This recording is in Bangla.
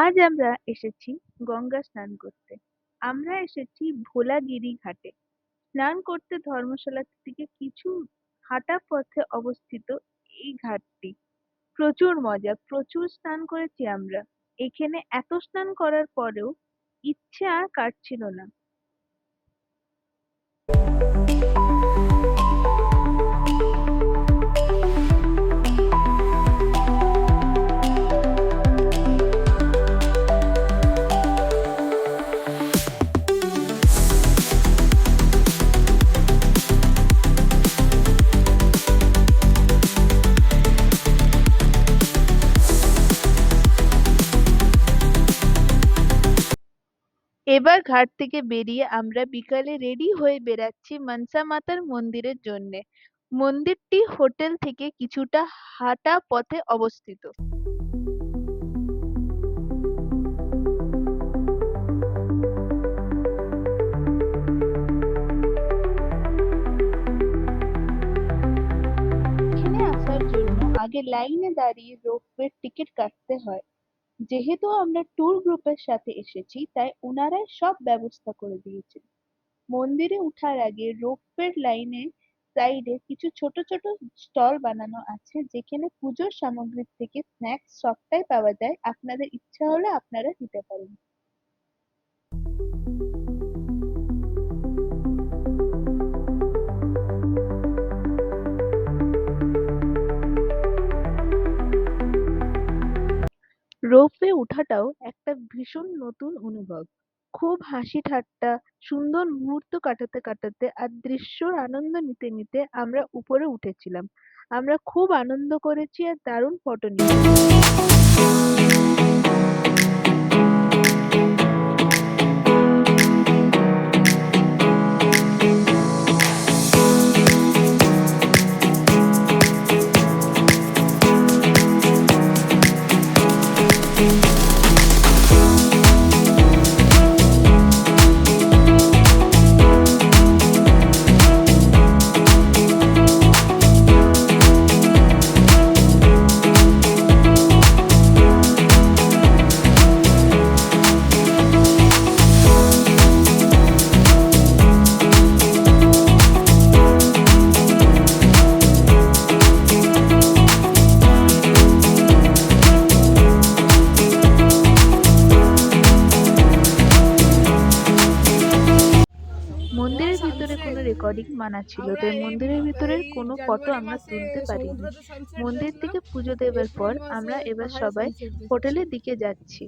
আজ আমরা এসেছি গঙ্গা স্নান করতে। আমরা এসেছি ভোলাগিরি ঘাটে। স্নান করতে ধর্মশালা থেকে কিছু হাঁটা পথে অবস্থিত এই ঘাটটি। প্রচুর মজা, প্রচুর স্নান করেছি আমরা। এখানে এত স্নান করার পরেও ইচ্ছে আর কাটছিল না। এবার ঘাট থেকে বেরিয়ে আমরা বিকালে রেডি হয়ে বেরাচ্ছি মনসা মাতার মন্দিরের জন্যে। মন্দিরটি হোটেল থেকে কিছুটা হাঁটা পথে অবস্থিত। এখানে আসার জন্য আগে লাইনে দাঁড়িয়ে রোপওয়ের টিকিট কাটতে হয়। যেহেতু আমরা ট্যুর গ্রুপের সাথে এসেছি তাই ওনারাই সব ব্যবস্থা করে দিয়েছেন। মন্দিরে উঠার আগে রোপওয়ের লাইনে সাইডে কিছু ছোট ছোট স্টল বানানো আছে যেখানে পুজোর সামগ্রী থেকে স্ন্যাক্স সবটাই পাওয়া যায়, আপনাদের ইচ্ছা হলে আপনারা নিতে পারেন। রোপওয়ে উঠাটাও একটা ভীষণ নতুন অনুভব। খুব হাসি ঠাট্টা, সুন্দর মুহূর্ত কাটাতে কাটাতে আর দৃশ্যর আনন্দ নিতে নিতে আমরা উপরে উঠেছিলাম। আমরা খুব আনন্দ করেছি আর দারুণ ফটো নিয়েছি। মন্দিরের ভিতরে কোনো রেকর্ডিং মানা ছিল, তাই মন্দিরের ভিতরের কোনো ফটো আমরা তুলতে পারিনি। মন্দির থেকে পুজো দেবার পর আমরা এবার সবাই হোটেলের দিকে যাচ্ছি।